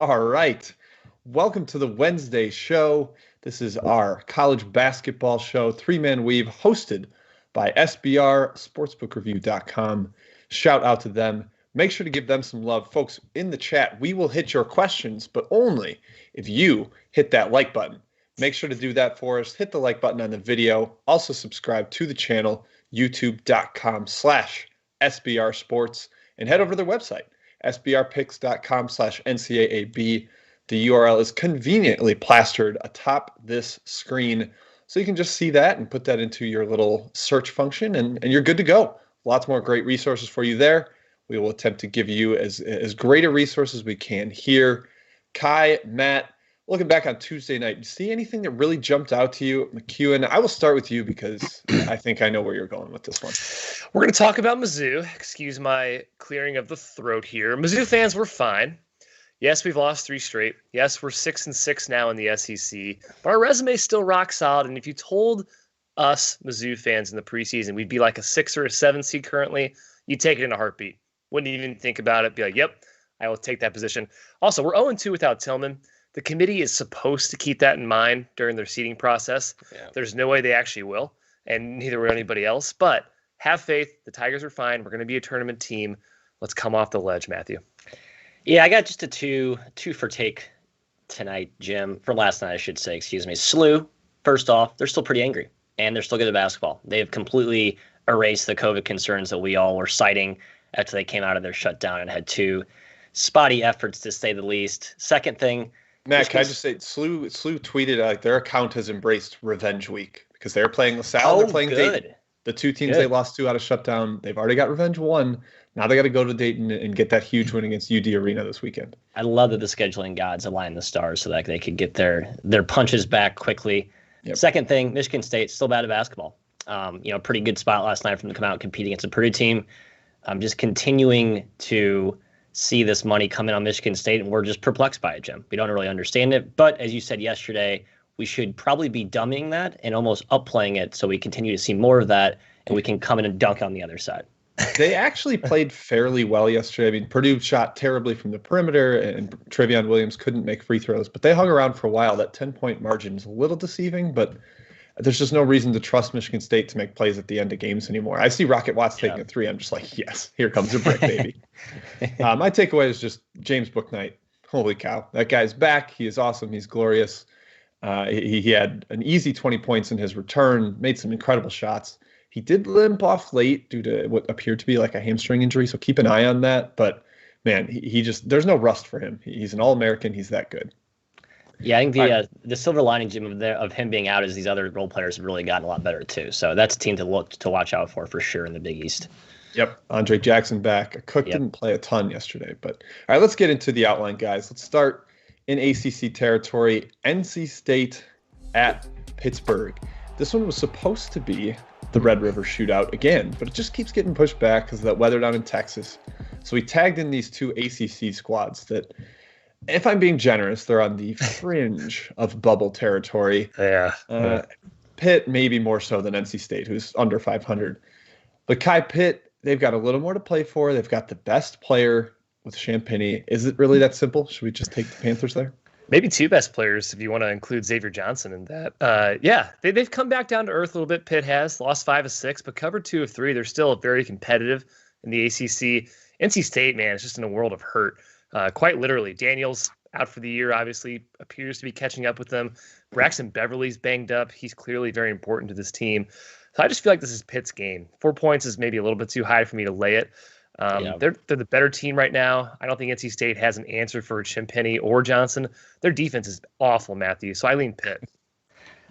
All right. Welcome to the Wednesday show. This is our college basketball show, three-man weave, hosted by SBRSportsbookReview.com. Shout out to them. Make sure to give them some love. Folks, in the chat, we will hit your questions, but only if you hit that like button. Make sure to do that for us. Hit the like button on the video. Also subscribe to the channel, youtube.com/SBRSports, and head over to their website, sbrpicks.com/NCAAB. The URL is conveniently plastered atop this screen. So you can just see that and put that into your little search function and you're good to go. Lots more great resources for you there. We will attempt to give you as great a resource as we can here. Ky, Matt, looking back on Tuesday night, see anything that really jumped out to you? McKeon, I will start with you because I think I know where you're going with this one. We're going to talk about Mizzou. Excuse my clearing of the throat here. Mizzou fans were fine. Yes, we've lost 3 straight. Yes, we're 6-6 now in the SEC. But our resume is still rock solid. And if you told us Mizzou fans in the preseason we'd be like a 6 or a 7 seed currently, you'd take it in a heartbeat. Wouldn't even think about it. Be like, yep, I will take that position. Also, we're 0-2 without Tillman. The committee is supposed to keep that in mind during their seeding process. Yeah. There's no way they actually will, and neither will anybody else. But have faith. The Tigers are fine. We're going to be a tournament team. Let's come off the ledge, Matthew. Yeah, I got just a two for take tonight, Jim. For last night, I should say, excuse me. SLU, first off, they're still pretty angry, and they're still good at basketball. They have completely erased the COVID concerns that we all were citing after they came out of their shutdown and had 2 spotty efforts, to say the least. Second thing, Matt, can I just say, SLU tweeted like their account has embraced Revenge Week because they're playing LaSalle, they're playing Dayton. The 2 teams they lost to out of shutdown, they've already got Revenge 1. Now they got to go to Dayton and get that huge win against UD Arena this weekend. I love that the scheduling gods align the stars so that they could get their punches back quickly. Yep. Second thing, Michigan State still bad at basketball. Pretty good spot last night for them to come out and compete against a Purdue team. I'm just continuing to see this money come in on Michigan State, and we're just perplexed by it, Jim. We don't really understand it. But as you said yesterday, we should probably be dumbing that and almost upplaying it so we continue to see more of that, and we can come in and dunk on the other side. They actually played fairly well yesterday. I mean, Purdue shot terribly from the perimeter, and Trevion Williams couldn't make free throws. But they hung around for a while. That 10-point margin is a little deceiving, but there's just no reason to trust Michigan State to make plays at the end of games anymore. I see Rocket Watts taking a 3. I'm just like, yes, here comes a brick, baby. My takeaway is just James Bouknight. Holy cow. That guy's back. He is awesome. He's glorious. He had an easy 20 points in his return, made some incredible shots. He did limp off late due to what appeared to be like a hamstring injury, so keep an eye on that. But, man, he just – there's no rust for him. He's an All-American. He's that good. Yeah, I think the silver lining, Jim, of him being out is these other role players have really gotten a lot better too. So that's a team to watch out for sure in the Big East. Yep, Andre Jackson back. Cook didn't play a ton yesterday, but all right, let's get into the outline, guys. Let's start in ACC territory. NC State at Pittsburgh. This one was supposed to be the Red River Shootout again, but it just keeps getting pushed back because of that weather down in Texas. So we tagged in these 2 ACC squads that, if I'm being generous, they're on the fringe of bubble territory. Yeah. Pitt maybe more so than NC State, who's under 500. But Ky, Pitt, they've got a little more to play for. They've got the best player with Champagny. Is it really that simple? Should we just take the Panthers there? Maybe 2 best players if you want to include Xavier Johnson in that. They've come back down to earth a little bit. Pitt has lost 5 of 6, but covered 2 of 3. They're still very competitive in the ACC. NC State, man, is just in a world of hurt. Quite literally. Daniels out for the year, obviously, appears to be catching up with them. Braxton Beverly's banged up. He's clearly very important to this team. So I just feel like this is Pitt's game. 4 points is maybe a little bit too high for me to lay it. They're the better team right now. I don't think NC State has an answer for Champagny or Johnson. Their defense is awful, Matthew. So I lean Pitt.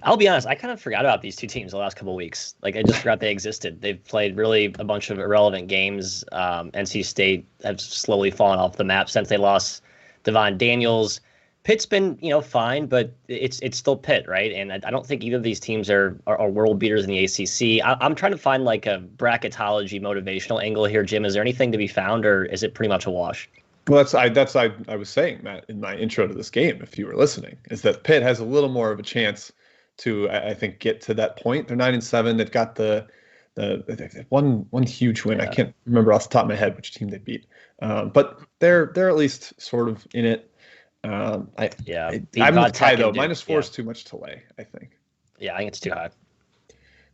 I'll be honest, I kind of forgot about these 2 teams the last couple of weeks. Like, I just forgot they existed. They've played really a bunch of irrelevant games. NC State have slowly fallen off the map since they lost Devon Daniels. Pitt's been, fine, but it's still Pitt, right? And I don't think either of these teams are world beaters in the ACC. I'm trying to find like a bracketology motivational angle here, Jim. Is there anything to be found, or is it pretty much a wash? Well, I was saying, Matt, in my intro to this game, if you were listening, is that Pitt has a little more of a chance to, I think, get to that point. They're 9-7. They've got the one huge win. I can't remember off the top of my head which team they beat, but they're at least sort of in it. I'm with Ky though. -4 is too much to lay, I think. Yeah, I think it's too high.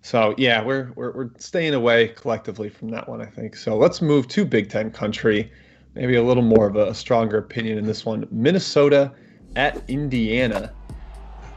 So yeah, we're staying away collectively from that one, I think. So let's move to Big Ten country. Maybe a little more of a stronger opinion in this one. Minnesota at Indiana.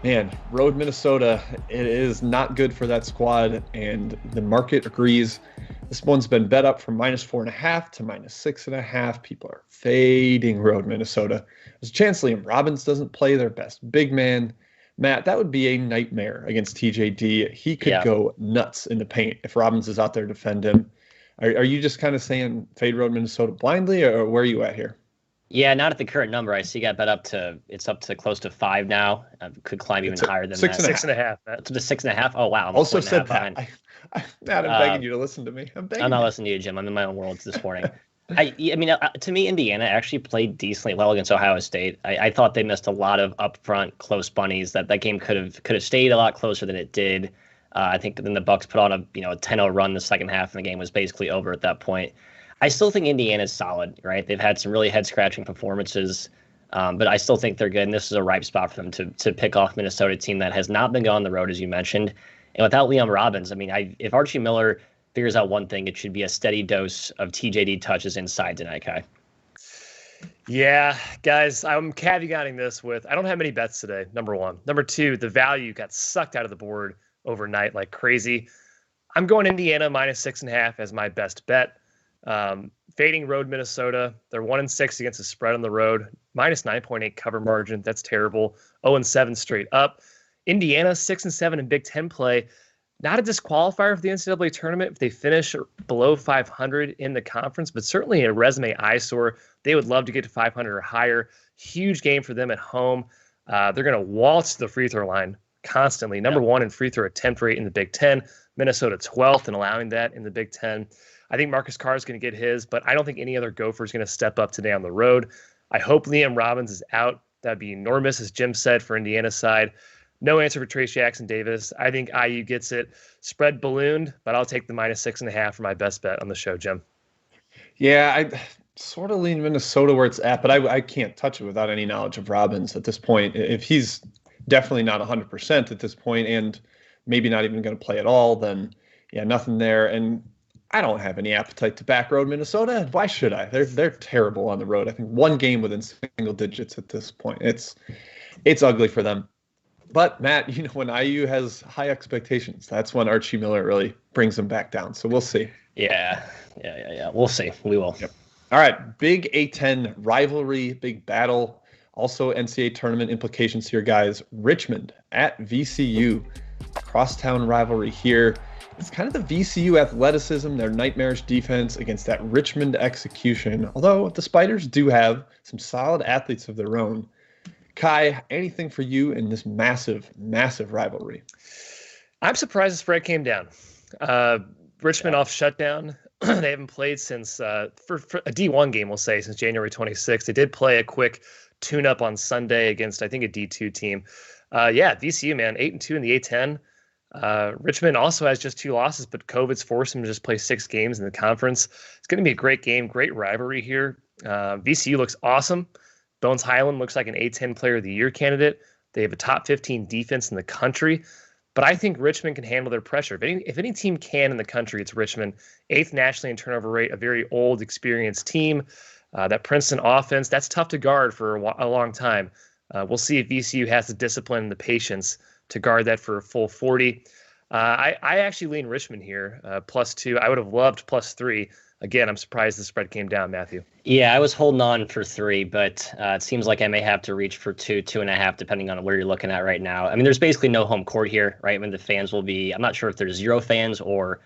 Man, road Minnesota, it is not good for that squad, and the market agrees. This one's been bet up from -4.5 to -6.5. People are fading road Minnesota. There's a chance Liam Robbins doesn't play their best big man. Matt, that would be a nightmare against TJD. He could go nuts in the paint if Robbins is out there to defend him. Are you just kind of saying fade road Minnesota blindly, or where are you at here? Yeah, not at the current number. I see got bet up to close to 5 now. Could climb even higher than 6.5. To the 6.5. Oh wow! I'm also said that. Matt, I'm begging you to listen to me. I'm not listening to you, Jim. I'm in my own world this morning. I mean, to me, Indiana actually played decently well against Ohio State. I thought they missed a lot of upfront close bunnies. That game could have stayed a lot closer than it did. I think then the Bucks put on a 10-0 run the second half, and the game was basically over at that point. I still think Indiana's solid, right? They've had some really head-scratching performances, but I still think they're good, and this is a ripe spot for them to pick off Minnesota team that has not been going on the road, as you mentioned. And without Liam Robbins, I mean, if Archie Miller figures out one thing, it should be a steady dose of TJD touches inside tonight, Ky. Yeah, guys, I'm caveating this with I don't have many bets today, number one. Number two, the value got sucked out of the board overnight like crazy. I'm going Indiana -6.5 as my best bet. Fading road Minnesota. They're 1-6 against the spread on the road. -9.8 cover margin. That's terrible. 0-7 straight up. Indiana 6-7 in Big Ten play. Not a disqualifier for the NCAA tournament if they finish below 500 in the conference, but certainly a resume eyesore. They would love to get to 500 or higher. Huge game for them at home. They're going to waltz the free throw line constantly. Number one in free throw attempt rate in the Big Ten. Minnesota 12th in allowing that in the Big Ten. I think Marcus Carr is going to get his, but I don't think any other Gopher is going to step up today on the road. I hope Liam Robbins is out. That'd be enormous, as Jim said, for Indiana's side. No answer for Trace Jackson Davis. I think IU gets it. Spread ballooned, but I'll take the -6.5 for my best bet on the show, Jim. Yeah, I sort of lean Minnesota where it's at, but I can't touch it without any knowledge of Robbins at this point. If he's definitely not 100% at this point and maybe not even going to play at all, then yeah, nothing there. And I don't have any appetite to back road Minnesota. Why should I? They're terrible on the road. I think one game within single digits at this point. It's ugly for them. But Matt, when IU has high expectations, that's when Archie Miller really brings them back down. So we'll see. Yeah. We'll see. We will. Yep. All right. Big A10 rivalry, big battle. Also NCAA tournament implications here, guys. Richmond at VCU. Crosstown rivalry here. It's kind of the VCU athleticism, their nightmarish defense against that Richmond execution. Although the Spiders do have some solid athletes of their own. Ky, anything for you in this massive, massive rivalry? I'm surprised the spread came down. Richmond off shutdown. They haven't played since, for a D1 game, we'll say, since January 26th. They did play a quick tune-up on Sunday against, I think, a D2 team. VCU, man, 8-2 in the A10. Richmond also has just 2 losses, but COVID's forced them to just play 6 games in the conference. It's going to be a great game, great rivalry here. VCU looks awesome. Bones Highland looks like an A10 Player of the Year candidate. They have a top 15 defense in the country. But I think Richmond can handle their pressure. If any team can in the country, it's Richmond. 8th nationally in turnover rate, a very old, experienced team. That Princeton offense, that's tough to guard for a long time. We'll see if VCU has the discipline and the patience to guard that for a full 40. I actually lean Richmond here, +2. I would have loved +3. Again, I'm surprised the spread came down, Matthew. Yeah, I was holding on for 3, but it seems like I may have to reach for 2, 2.5, depending on where you're looking at right now. I mean, there's basically no home court here, right? I mean, the fans will be, I'm not sure if there's 0 fans or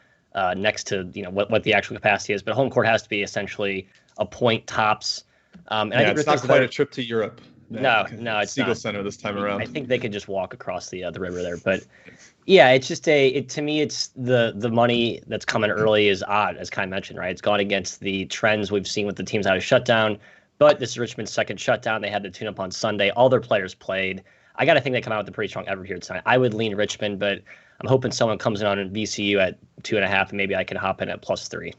next to, what the actual capacity is, but home court has to be essentially a point tops. And I think it's not quite a trip to Europe. No, it's Siegel not. Center this time around. I think they could just walk across the river there, but yeah, it's just to me, it's the money that's coming early is odd, as Ky mentioned, right? It's gone against the trends we've seen with the teams out of shutdown, but this is Richmond's second shutdown. They had to tune up on Sunday. All their players played. I got to think they come out with a pretty strong effort here tonight. I would lean Richmond, but I'm hoping someone comes in on VCU at 2.5, and maybe I can hop in at +3.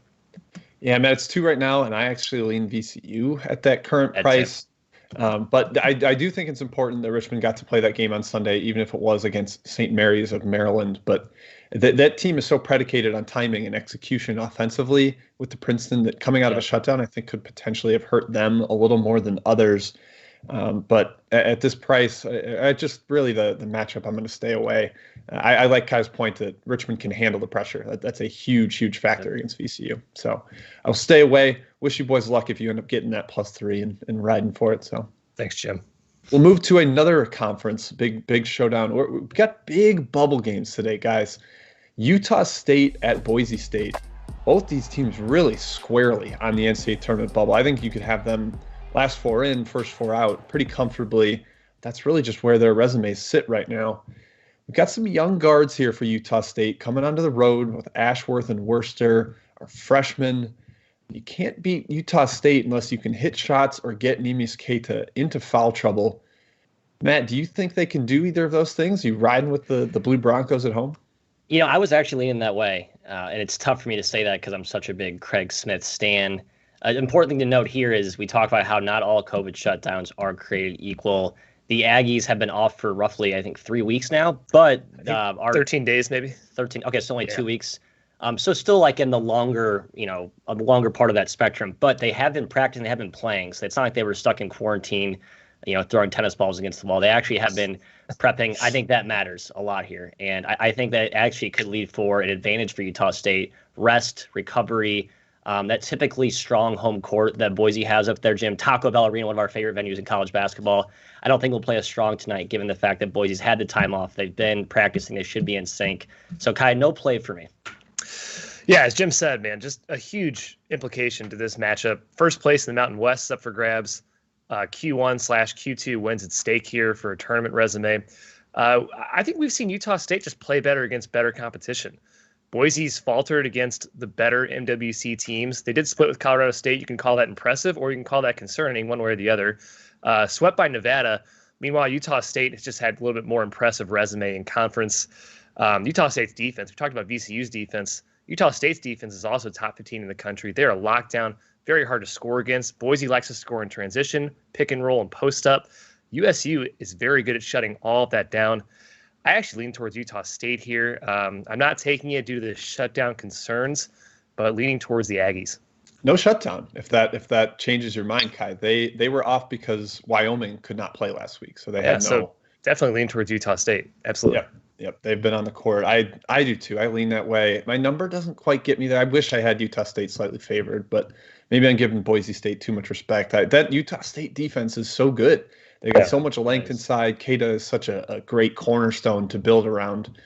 Yeah, Matt, it's 2 right now, and I actually lean VCU at that current price. But I do think it's important that Richmond got to play that game on Sunday, even if it was against St. Mary's of Maryland. But that team is so predicated on timing and execution offensively with the Princeton that coming out of a shutdown, I think could potentially have hurt them a little more than others. But at this price, I just really the matchup, I'm going to stay away. I like Ky's point that Richmond can handle the pressure. That's a huge factor against VCU. So I'll stay away. Wish you boys luck if you end up getting that +3 and riding for it. So thanks, Jim. We'll move to another conference, big showdown. We've got big bubble games today, guys. Utah State at Boise State. Both these teams really squarely on the NCAA tournament bubble. I think you could have them last 4 in, first 4 out pretty comfortably. That's really just where their resumes sit right now. We've got some young guards here for Utah State coming onto the road with Ashworth and Worcester, our freshmen. You can't beat Utah State unless you can hit shots or get Neemias Queta into foul trouble. Matt, do you think they can do either of those things? You riding with the Blue Broncos at home? I was actually leaning that way, and it's tough for me to say that because I'm such a big Craig Smith stan. Important thing to note here is we talk about how not all COVID shutdowns are created equal. The Aggies have been off for roughly, I think, 3 weeks now, but 13 days maybe. 13. Okay, so only 2 weeks. So still like in the longer, a longer part of that spectrum. But they have been practicing, they have been playing. So it's not like they were stuck in quarantine, throwing tennis balls against the wall. They actually have been prepping. I think that matters a lot here, and I think that actually could lead for an advantage for Utah State. Rest, recovery. That typically strong home court that Boise has up there, Jim. Taco Bell Arena, one of our favorite venues in college basketball. I don't think we'll play as strong tonight, given the fact that Boise's had the time off. They've been practicing. They should be in sync. So, Ky, no play for me. Yeah, as Jim said, man, just a huge implication to this matchup. First place in the Mountain West is up for grabs. Q1/Q2 wins at stake here for a tournament resume. I think we've seen Utah State just play better against better competition. Boise's faltered against the better MWC teams. They did split with Colorado State. You can call that impressive, or you can call that concerning, one way or the other. Swept by Nevada. Meanwhile, Utah State has just had a little bit more impressive resume in conference. Utah State's defense, we talked about VCU's defense. Utah State's defense is also top 15 in the country. They're a lockdown, very hard to score against. Boise likes to score in transition, pick and roll, and post up. USU is very good at shutting all of that down. I actually lean towards Utah State here. I'm not taking it due to the shutdown concerns, but leaning towards the Aggies. No shutdown. If that changes your mind, Ky, they were off because Wyoming could not play last week, so they had no. So definitely lean towards Utah State. Absolutely. Yep. They've been on the court. I do too. I lean that way. My number doesn't quite get me there. I wish I had Utah State slightly favored, but maybe I'm giving Boise State too much respect. That Utah State defense is so good. They got so much length inside. Queta is such a great cornerstone to build around.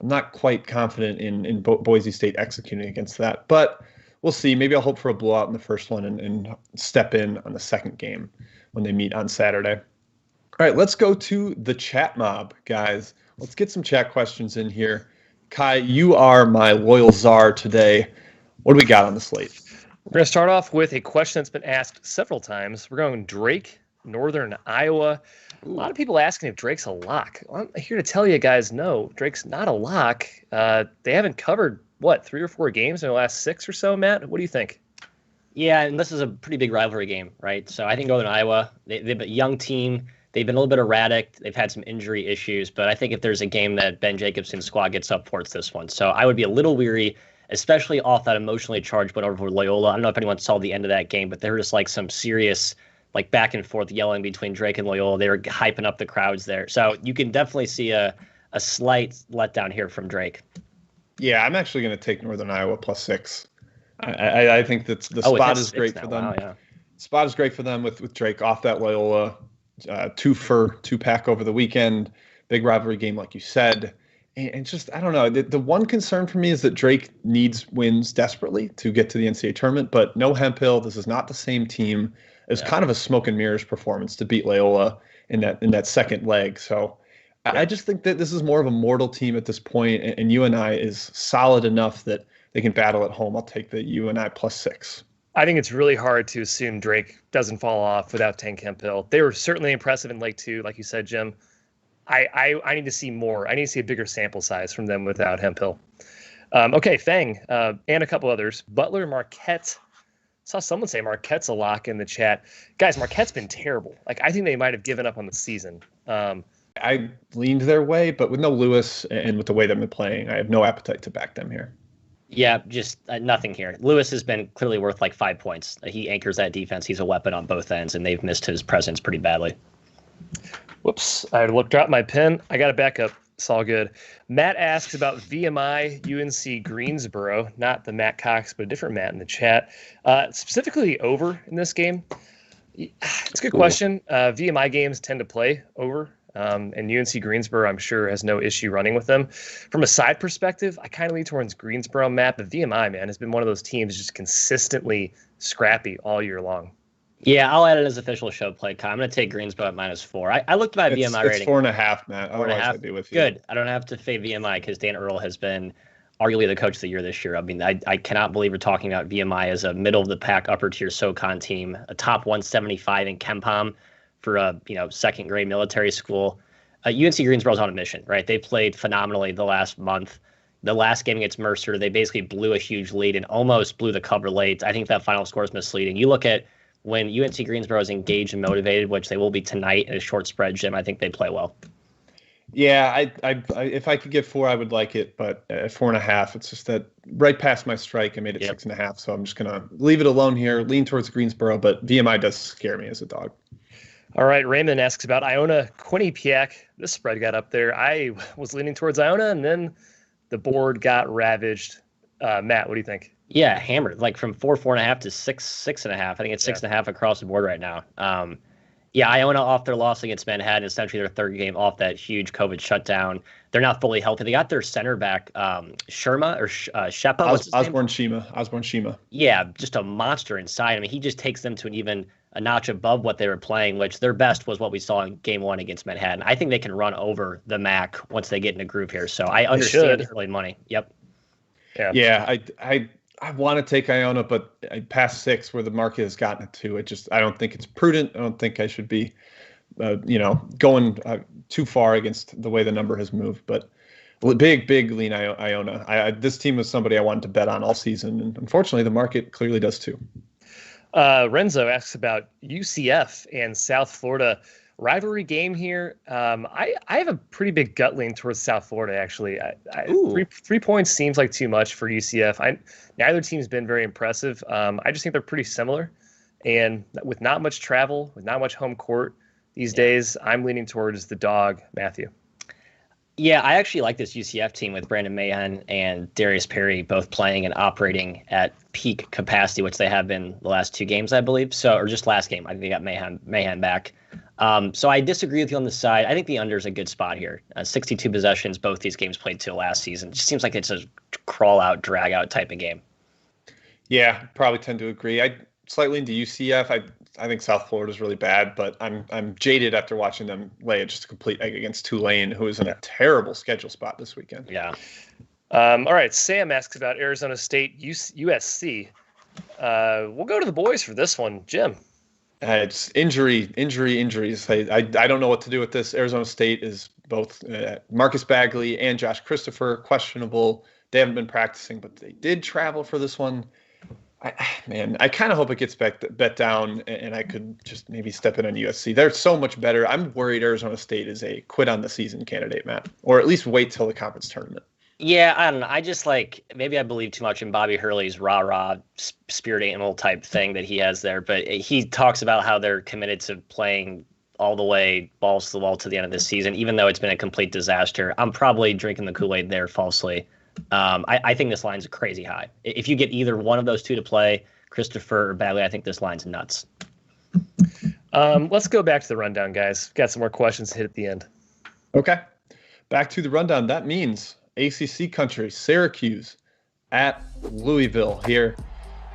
I'm not quite confident in Boise State executing against that, but we'll see. Maybe I'll hope for a blowout in the first one and step in on the second game when they meet on Saturday. All right, let's go to the chat mob, guys. Let's get some chat questions in here. Ky, you are my loyal czar today. What do we got on the slate? We're going to start off with a question that's been asked several times. We're going Drake, Northern Iowa. A lot of people asking if Drake's a lock. Well, I'm here to tell you guys, no, Drake's not a lock. They haven't covered, 3 or 4 games in the last 6 or so, Matt? What do you think? Yeah, and this is a pretty big rivalry game, right? So I think Northern Iowa, they've a young team. They've been a little bit erratic. They've had some injury issues, but I think if there's a game that Ben Jacobson's squad gets up for, it's this one. So I would be a little weary, especially off that emotionally charged win over for Loyola. I don't know if anyone saw the end of that game, but there was just like some serious back and forth yelling between Drake and Loyola. They were hyping up the crowds there. So you can definitely see a slight letdown here from Drake. Yeah, I'm actually going to take Northern Iowa +6. I think that the spot is great for them. Wow, yeah. Spot is great for them with Drake off that Loyola 2-pack over the weekend. Big rivalry game, like you said. And just, I don't know. The one concern for me is that Drake needs wins desperately to get to the NCAA tournament, but no Hemphill. This is not the same team. It was kind of a smoke and mirrors performance to beat Loyola in that second leg. So I just think that this is more of a mortal team at this point, and UNI is solid enough that they can battle at home. I'll take the UNI +6. I think it's really hard to assume Drake doesn't fall off without Tank Hemphill. They were certainly impressive in Leg 2, like you said, Jim. I need to see more. I need to see a bigger sample size from them without Hemphill. Okay, Fang, and a couple others. Butler, Marquette, Saw someone say Marquette's a lock in the chat. Guys, Marquette's been terrible. Like, I think they might have given up on the season. I leaned their way, but with no Lewis and with the way they've been playing, I have no appetite to back them here. Yeah, just nothing here. Lewis has been clearly worth like 5 points. He anchors that defense. He's a weapon on both ends, and they've missed his presence pretty badly. Whoops. I dropped my pen. I got it back up. It's all good. Matt asks about VMI UNC Greensboro, not the Matt Cox, but a different Matt in the chat. Specifically over in this game. It's a good question. VMI games tend to play over. And UNC Greensboro, I'm sure, has no issue running with them. From a side perspective, I kind of lean towards Greensboro, Matt, but VMI, man, has been one of those teams just consistently scrappy all year long. Yeah, I'll add it as official show play. I'm going to take Greensboro at -4. I looked at my VMI rating. It's 4.5, Matt. 4.5. I'd be with you. Good. I don't have to fade VMI because Dan Earl has been arguably the coach of the year this year. I mean, I cannot believe we're talking about VMI as a middle-of-the-pack, upper-tier SoCon team, a top 175 in KenPom for a second-grade military school. UNC Greensboro's on a mission, right? They played phenomenally the last month. The last game against Mercer, they basically blew a huge lead and almost blew the cover late. I think that final score is misleading. You look at when UNC Greensboro is engaged and motivated, which they will be tonight in a short spread, Jim, I think they play well. Yeah, I if I could get 4, I would like it, but at 4.5, it's just that right past my strike, I made it 6.5, so I'm just going to leave it alone here, lean towards Greensboro, but VMI does scare me as a dog. All right, Raymond asks about Iona Quinnipiac. This spread got up there. I was leaning towards Iona, and then the board got ravaged. Matt, what do you think? Yeah, hammered, like from 4.5 to 6.5. I think it's 6.5 across the board right now. Iona off their loss against Manhattan, essentially their third game off that huge COVID shutdown. They're not fully healthy. They got their center back, Sherma or Shepa. Osborne Shima. Yeah, just a monster inside. I mean, he just takes them to a notch above what they were playing, which their best was what we saw in game 1 against Manhattan. I think they can run over the MAC once they get in a groove here. So I understand the early money. Yep. Yeah, I want to take Iona, but past 6 where the market has gotten it to, I don't think it's prudent. I don't think I should be, going too far against the way the number has moved. But big lean Iona. This team was somebody I wanted to bet on all season, and unfortunately, the market clearly does too. Renzo asks about UCF and South Florida rivalry game here. I have a pretty big gut lean towards South Florida, actually. 3 points seems like too much for UCF. Neither team's been very impressive. I just think they're pretty similar. And with not much travel, with not much home court these days, I'm leaning towards the dog, Matthew. Yeah, I actually like this UCF team with Brandon Mahan and Darius Perry both playing and operating at peak capacity, which they have been the last 2 games, I believe. Or just last game. I think they got Mahan back. So I disagree with you on the side. I think the under is a good spot here. 62 possessions, both these games played till last season. It just seems like it's a crawl-out, drag-out type of game. Yeah, probably tend to agree. I slightly into UCF. I think South Florida is really bad, but I'm jaded after watching them lay just a complete egg against Tulane, who is in a terrible schedule spot this weekend. Yeah. All right, Sam asks about Arizona State, USC. We'll go to the boys for this one. Jim. It's injuries. I don't know what to do with this. Arizona State is both Marcus Bagley and Josh Christopher questionable. They haven't been practicing, but they did travel for this one. I kind of hope it gets bet down, and I could just maybe step in on USC. They're so much better. I'm worried Arizona State is a quit on the season candidate, Matt, or at least wait till the conference tournament. Yeah, I don't know. I just maybe I believe too much in Bobby Hurley's rah-rah spirit animal type thing that he has there. But he talks about how they're committed to playing all the way, balls to the wall to the end of this season, even though it's been a complete disaster. I'm probably drinking the Kool-Aid there falsely. I think this line's crazy high. If you get either one of those two to play, Christopher or Bagley, I think this line's nuts. Let's go back to the rundown, guys. Got some more questions to hit at the end. Okay. Back to the rundown. That means ACC country, Syracuse at Louisville here.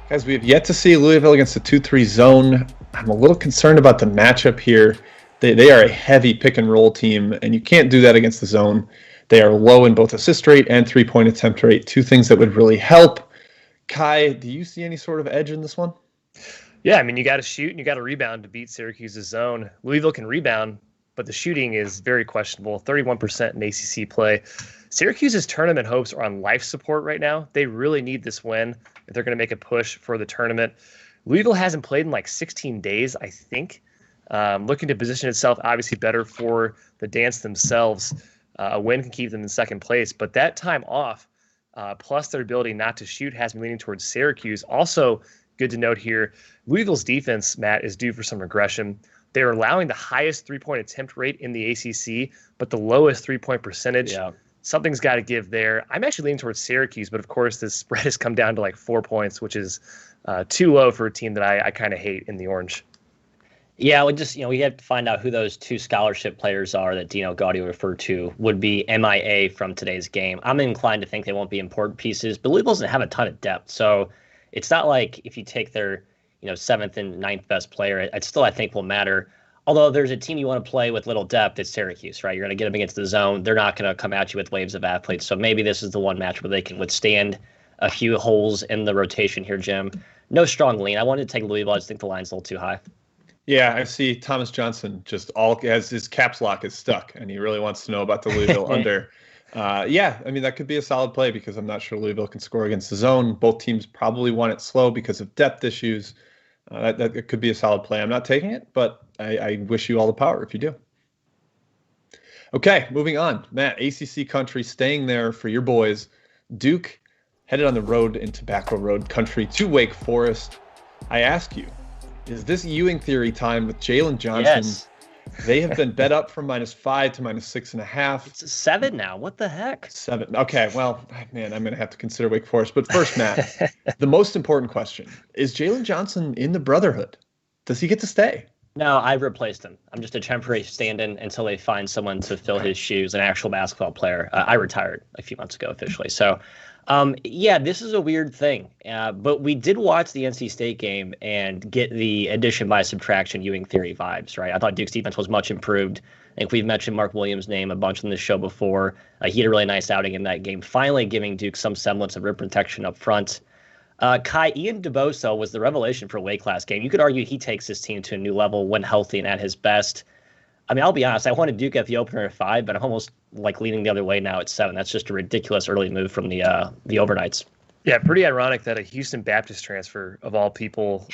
Guys, we have yet to see Louisville against the 2-3 zone. I'm a little concerned about the matchup here. They are a heavy pick and roll team, and you can't do that against the zone. They are low in both assist rate and three-point attempt rate, 2 things that would really help. Ky, do you see any sort of edge in this one? Yeah, I mean, you got to shoot and you got to rebound to beat Syracuse's zone. Louisville can rebound, but the shooting is very questionable, 31% in ACC play. Syracuse's tournament hopes are on life support right now. They really need this win if they're going to make a push for the tournament. Louisville hasn't played in like 16 days, I think. Looking to position itself obviously better for the dance themselves. A win can keep them in second place, but that time off, plus their ability not to shoot, has been leaning towards Syracuse. Also, good to note here, Louisville's defense, Matt, is due for some regression. They're allowing the highest three-point attempt rate in the ACC, but the lowest three-point percentage. Yeah. Something's got to give there. I'm actually leaning towards Syracuse, but of course this spread has come down to like 4 points, which is too low for a team that I kind of hate in the orange. Yeah, we have to find out who those two scholarship players are that Dino Gaudio referred to would be MIA from today's game. I'm inclined to think they won't be important pieces, but Louisville doesn't have a ton of depth, so it's not like if you take their seventh and ninth best player, it still I think will matter. Although there's a team you want to play with little depth, it's Syracuse, right? You're going to get them against the zone. They're not going to come at you with waves of athletes. So maybe this is the one match where they can withstand a few holes in the rotation here, Jim. No strong lean. I wanted to take Louisville. I just think the line's a little too high. Yeah, I see Thomas Johnson just as his caps lock is stuck, and he really wants to know about the Louisville under. Yeah, I mean, that could be a solid play because I'm not sure Louisville can score against the zone. Both teams probably want it slow because of depth issues. That could be a solid play. I'm not taking it, but I wish you all the power if you do. Okay, moving on. Matt, ACC country, staying there for your boys. Duke headed on the road in Tobacco Road country to Wake Forest. I ask you, is this Ewing theory time with Jalen Johnson? Yes. They have been bet up from -5 to -6.5. It's 7 now. What the heck? 7. Okay, well, man, I'm going to have to consider Wake Forest. But first, Matt, the most important question, is Jalen Johnson in the Brotherhood? Does he get to stay? No, I've replaced him. I'm just a temporary stand-in until they find someone to fill his shoes, an actual basketball player. I retired a few months ago officially. So, yeah, this is a weird thing. But we did watch the NC State game and get the addition by subtraction Ewing theory vibes, right? I thought Duke's defense was much improved. I think we've mentioned Mark Williams' name a bunch on this show before. He had a really nice outing in that game, finally giving Duke some semblance of rim protection up front. Ky, Ian DeBoso was the revelation for Wake last game. You could argue he takes his team to a new level when healthy and at his best. I mean, I'll be honest, I wanted Duke at the opener at 5, but I'm almost like leaning the other way now at 7. That's just a ridiculous early move from the overnights. Yeah, pretty ironic that a Houston Baptist transfer of all people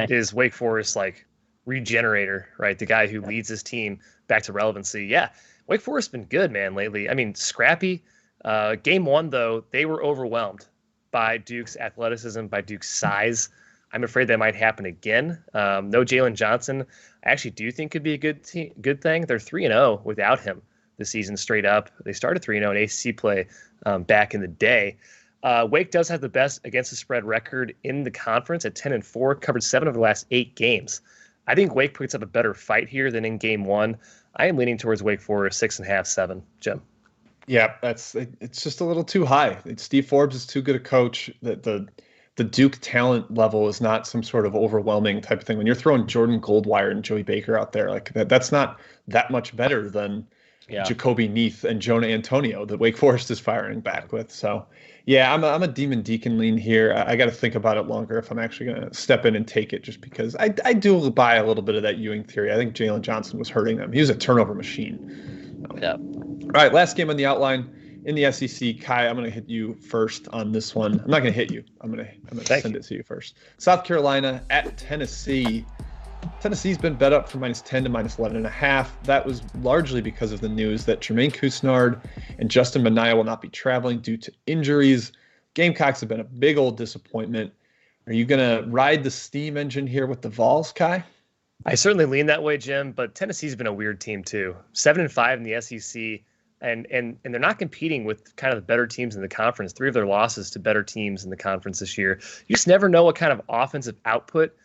is Wake Forest like regenerator, right? The guy who leads his team back to relevancy. Yeah, Wake Forest's been good, man, lately. I mean, scrappy. Game 1, though, they were overwhelmed by Duke's athleticism, by Duke's size. I'm afraid that might happen again. No Jalen Johnson. I actually do think could be a good thing. They're 3-0 without him this season straight up. They started 3-0 in ACC play back in the day. Wake does have the best against the spread record in the conference at 10-4, covered 7 of the last 8 games. I think Wake puts up a better fight here than in game 1. I am leaning towards Wake Forest 6.5, 7. Jim. Yeah, it's just a little too high. Steve Forbes is too good a coach. The Duke talent level is not some sort of overwhelming type of thing. When you're throwing Jordan Goldwire and Joey Baker out there, like that's not that much better than Jacoby Neath and Jonah Antonio that Wake Forest is firing back with. So, yeah, I'm a Demon Deacon lean here. I got to think about it longer if I'm actually going to step in and take it, just because I do buy a little bit of that Ewing theory. I think Jalen Johnson was hurting them. He was a turnover machine. Yeah. All right, last game on the outline. In the SEC, Ky, I'm going to hit you first on this one. I'm not going to hit you. I'm going to send it to you first. South Carolina at Tennessee. Tennessee's been bet up from -10 to -11.5. That was largely because of the news that Jermaine Couisnard and Justin Minaya will not be traveling due to injuries. Gamecocks have been a big old disappointment. Are you going to ride the steam engine here with the Vols, Ky? I certainly lean that way, Jim, but Tennessee's been a weird team too. 7-5 in the SEC. And they're not competing with kind of the better teams in the conference. 3 of their losses to better teams in the conference this year. You just never know what kind of offensive output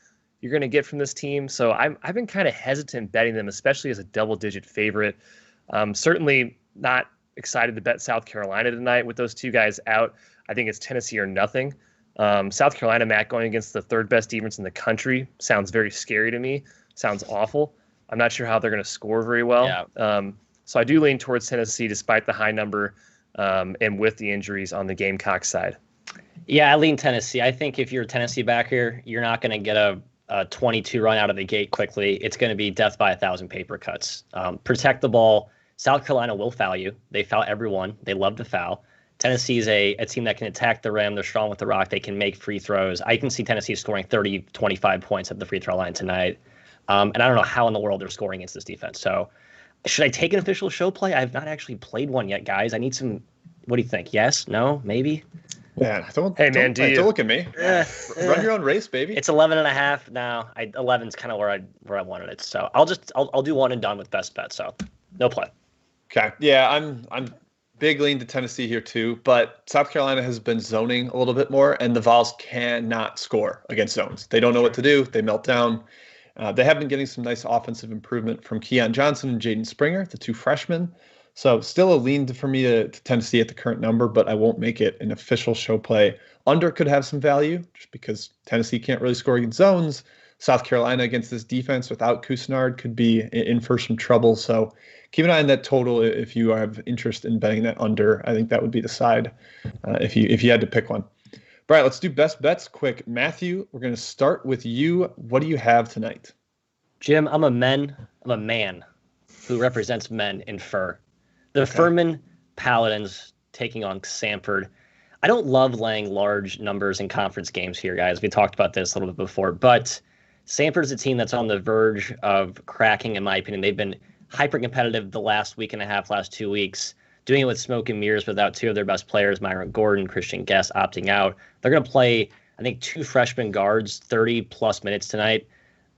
you're going to get from this team. So I've been kind of hesitant betting them, especially as a double-digit favorite. Certainly not excited to bet South Carolina tonight with those 2 guys out. I think it's Tennessee or nothing. South Carolina, Matt, going against the 3rd best defense in the country sounds very scary to me. Sounds awful. I'm not sure how they're going to score very well. Yeah. So I do lean towards Tennessee despite the high number and with the injuries on the Gamecock side. Yeah, I lean Tennessee. I think if you're a Tennessee backer, you're not going to get a 22 run out of the gate quickly. It's going to be death by 1,000 paper cuts. Protect the ball. South Carolina will foul you. They foul everyone. They love to foul. Tennessee's a team that can attack the rim. They're strong with the rock. They can make free throws. I can see Tennessee scoring 30, 25 points at the free throw line tonight. And I don't know how in the world they're scoring against this defense. So should I take an official show play? I've not actually played one yet, guys. I need some. What do you think? Yes? No? Maybe? Yeah. Don't look at me. Run your own race, baby. It's 11.5 now. 11's kind of where I wanted it. So I'll do one and done with best bet. So no play. Okay. Yeah, I'm big lean to Tennessee here too, but South Carolina has been zoning a little bit more, and the Vols cannot score against zones. They don't know what to do. They melt down. They have been getting some nice offensive improvement from Keon Johnson and Jaden Springer, the two freshmen. So still a lean for me to Tennessee at the current number, but I won't make it an official show play. Under could have some value just because Tennessee can't really score against zones. South Carolina against this defense without Cousinard could be in for some trouble. So keep an eye on that total if you have interest in betting that under. I think that would be the side if you had to pick one. All right, let's do best bets quick. Matthew, we're going to start with you. What do you have tonight? Jim, I'm a man who represents men in fur. The Furman Paladins taking on Samford. I don't love laying large numbers in conference games here, guys. We talked about this a little bit before, but Samford's a team that's on the verge of cracking, in my opinion. They've been hyper-competitive the last week and a half, last 2 weeks, doing it with smoke and mirrors without two of their best players, Myron Gordon, Christian Guest, opting out. They're going to play, I think, two freshman guards, 30-plus minutes tonight.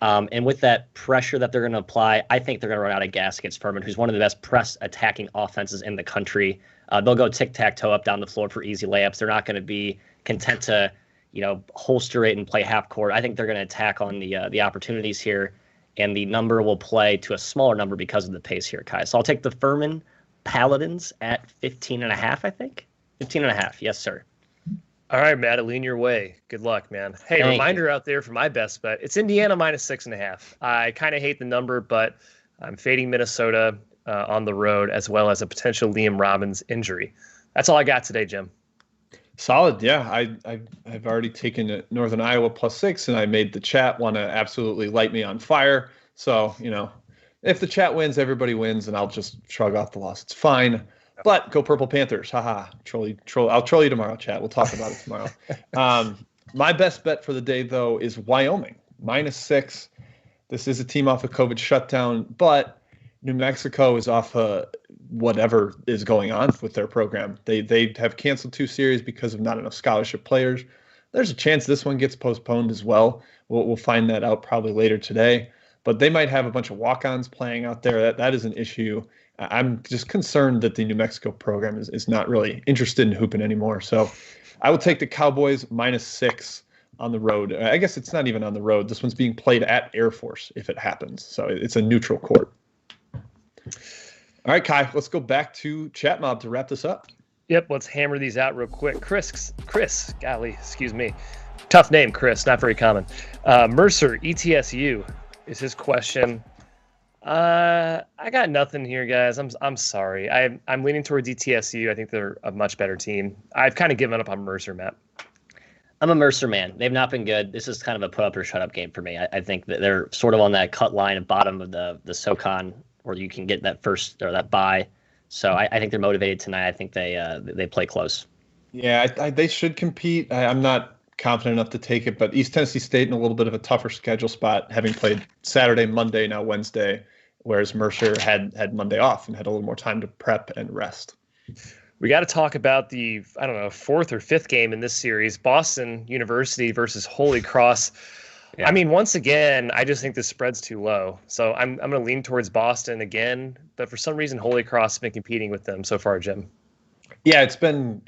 And with that pressure that they're going to apply, I think they're going to run out of gas against Furman, who's one of the best press attacking offenses in the country. They'll go tic-tac-toe up down the floor for easy layups. They're not going to be content to, holster it and play half court. I think they're going to attack on the opportunities here, and the number will play to a smaller number because of the pace here, Kai. So I'll take the Furman Paladins at 15.5, I think. 15.5, yes, sir. All right, Matt, I lean your way. Good luck, man. Hey, Thank reminder you. Out there for my best bet. It's Indiana minus 6.5. I kind of hate the number, but I'm fading Minnesota on the road, as well as a potential Liam Robbins injury. That's all I got today, Jim. Solid. Yeah, I've already taken Northern Iowa +6, and I made the chat want to absolutely light me on fire. So, if the chat wins, everybody wins, and I'll just shrug off the loss. It's fine. But go Purple Panthers. Haha. I'll troll you tomorrow, chat. We'll talk about it tomorrow. My best bet for the day, though, is Wyoming, -6. This is a team off a COVID shutdown, but New Mexico is off whatever is going on with their program. They have canceled 2 series because of not enough scholarship players. There's a chance this one gets postponed as well. We'll find that out probably later today. But they might have a bunch of walk-ons playing out there. That is an issue. I'm just concerned that the New Mexico program is not really interested in hooping anymore. So I will take the Cowboys -6 on the road. I guess it's not even on the road. This one's being played at Air Force if it happens. So it's a neutral court. All right, Kai, let's go back to Chat Mob to wrap this up. Yep, let's hammer these out real quick. Chris, golly, excuse me. Tough name, Chris, not very common. Mercer, ETSU is his question. I got nothing here, guys. I'm sorry. I'm leaning towards ETSU. I think they're a much better team. I've kind of given up on Mercer, Matt. I'm a Mercer man. They've not been good. This is kind of a put up or shut up game for me. I think that they're sort of on that cut line at bottom of the SoCon where you can get that first or that bye. So I think they're motivated tonight. I think they play close. Yeah, they should compete. I'm not confident enough to take it, but East Tennessee State in a little bit of a tougher schedule spot, having played Saturday, Monday, now Wednesday, whereas Mercer had Monday off and had a little more time to prep and rest. We got to talk about the, 4th or 5th game in this series, Boston University versus Holy Cross. Yeah. I mean, once again, I just think the spread's too low. So I'm going to lean towards Boston again, but for some reason, Holy Cross has been competing with them so far, Jim. Yeah, it's been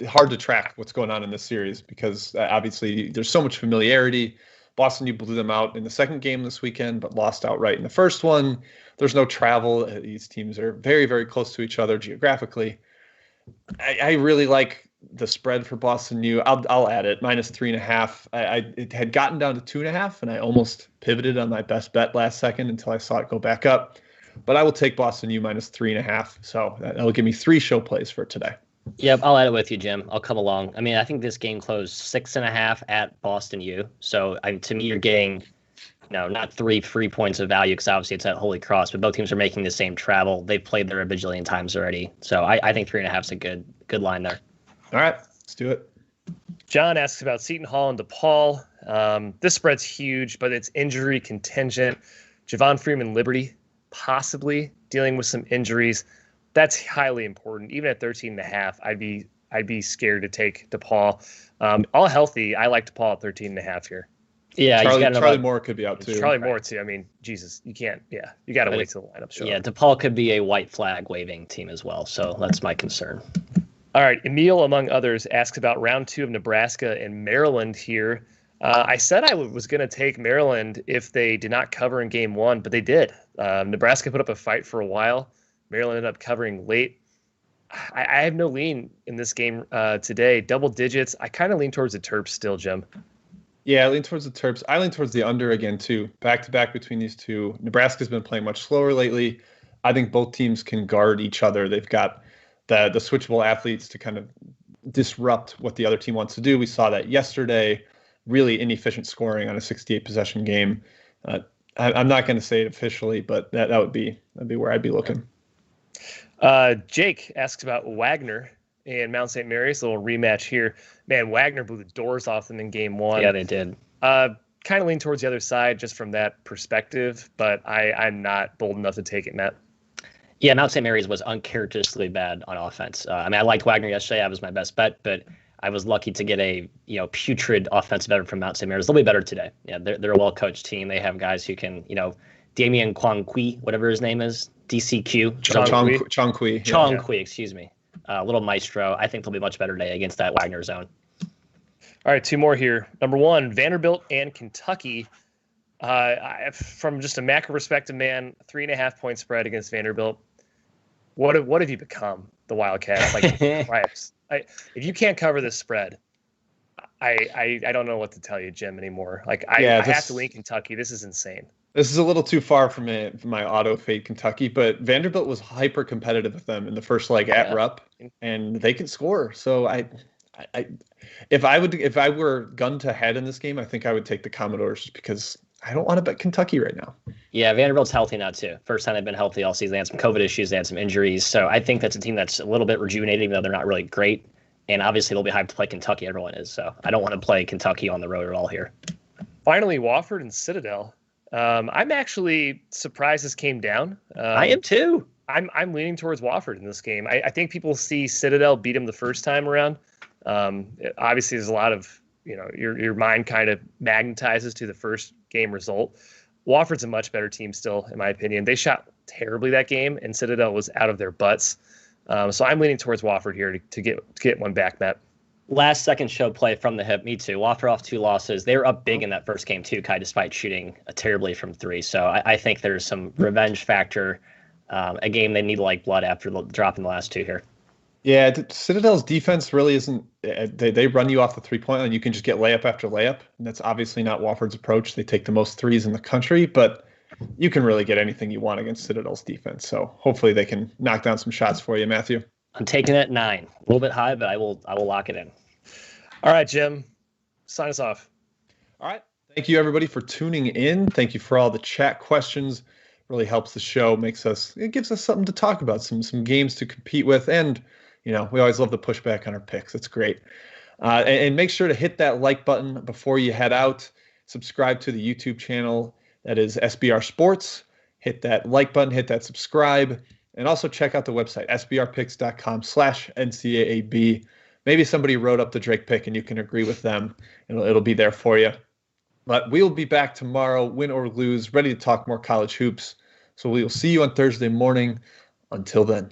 hard to track what's going on in this series because obviously there's so much familiarity. Boston, you blew them out in the second game this weekend, but lost outright in the first one. There's no travel. These teams are very, very close to each other geographically. I really like the spread for Boston U. I'll add it, -3.5. It had gotten down to 2.5, and I almost pivoted on my best bet last second until I saw it go back up. But I will take Boston U -3.5. So that'll give me 3 show plays for today. Yep, I'll add it with you, Jim. I'll come along. I mean, I think this game closed 6.5 at Boston U. So to me, you're getting, not 3 free points of value because obviously it's at Holy Cross, but both teams are making the same travel. They've played there a bajillion times already. So I think 3.5 is a good line there. All right, let's do it. John asks about Seton Hall and DePaul. This spread's huge, but it's injury contingent. Javon Freeman Liberty possibly dealing with some injuries. That's highly important. Even at 13.5, I'd be scared to take DePaul. All healthy, I like DePaul at 13.5 here. Yeah, Charlie Moore could be out too. Charlie Moore too. I mean, Jesus, you can't. Yeah, you got to wait till the lineup show. Yeah, DePaul could be a white flag waving team as well. So that's my concern. All right, Emil, among others, asks about round 2 of Nebraska and Maryland here. I said I was going to take Maryland if they did not cover in game 1, but they did. Nebraska put up a fight for a while. Maryland ended up covering late. I have no lean in this game today. Double digits. I kind of lean towards the Terps still, Jim. Yeah, I lean towards the Terps. I lean towards the under again, too. Back-to-back between these two. Nebraska's been playing much slower lately. I think both teams can guard each other. They've got the switchable athletes to kind of disrupt what the other team wants to do. We saw that yesterday. Really inefficient scoring on a 68-possession game. I'm not going to say it officially, but that'd be where I'd be looking. Jake asks about Wagner and Mount St. Mary's, a little rematch here. Man, Wagner blew the doors off them in game 1. Yeah, they did. Kind of lean towards the other side just from that perspective, but I'm not bold enough to take it, Matt. Yeah, Mount St. Mary's was uncharacteristically bad on offense. I liked Wagner yesterday. That was my best bet, but I was lucky to get a putrid offensive effort from Mount St. Mary's. They'll be better today. Yeah, they're a well-coached team. They have guys who can, Damian Kwangui, whatever his name is, DCQ. Chongqui, excuse me. Little maestro. I think they'll be much better today against that Wagner zone. All right, 2 more here. Number 1, Vanderbilt and Kentucky. From just a macro perspective, man, 3.5-point spread against Vanderbilt. What have you become, the Wildcats? If you can't cover this spread, I don't know what to tell you, Jim, anymore. I have to lean Kentucky. This is insane. This is a little too far from my auto fade Kentucky, but Vanderbilt was hyper competitive with them in the first leg at Rupp, and they can score. So if I were gun to head in this game, I think I would take the Commodores just because I don't want to bet Kentucky right now. Yeah, Vanderbilt's healthy now too. First time they've been healthy all season. They had some COVID issues. They had some injuries. So I think that's a team that's a little bit rejuvenated, even though they're not really great. And obviously they'll be hyped to play Kentucky. Everyone is. So I don't want to play Kentucky on the road at all here. Finally, Wofford and Citadel. I'm actually surprised this came down. I am too. I'm leaning towards Wofford in this game. I think people see Citadel beat them the first time around. Obviously, there's a lot of your mind kind of magnetizes to the first game result. Wofford's a much better team still, in my opinion. They shot terribly that game, and Citadel was out of their butts. So I'm leaning towards Wofford here to get one back, Matt. Last second show play from the hip. Me too. Wofford off 2 losses. They were up big in that first game too, Ky, despite shooting terribly from 3. So I think there's some revenge factor. A game they need like blood after dropping the last 2 here. Yeah, Citadel's defense really isn't. They run you off the 3-point line. You can just get layup after layup. And that's obviously not Wofford's approach. They take the most threes in the country, but you can really get anything you want against Citadel's defense. So hopefully they can knock down some shots for you, Matthew. I'm taking it at 9. A little bit high, but I will lock it in. All right, Jim, sign us off. All right. Thank you, everybody, for tuning in. Thank you for all the chat questions. Really helps the show. It gives us something to talk about, some games to compete with, and we always love the pushback on our picks. It's great. And make sure to hit that like button before you head out. Subscribe to the YouTube channel. That is SBR Sports. Hit that like button, hit that subscribe, and also check out the website, sbrpicks.com/NCAAB. Maybe somebody wrote up the Drake pick and you can agree with them, and it'll be there for you. But we'll be back tomorrow, win or lose, ready to talk more college hoops. So we will see you on Thursday morning. Until then.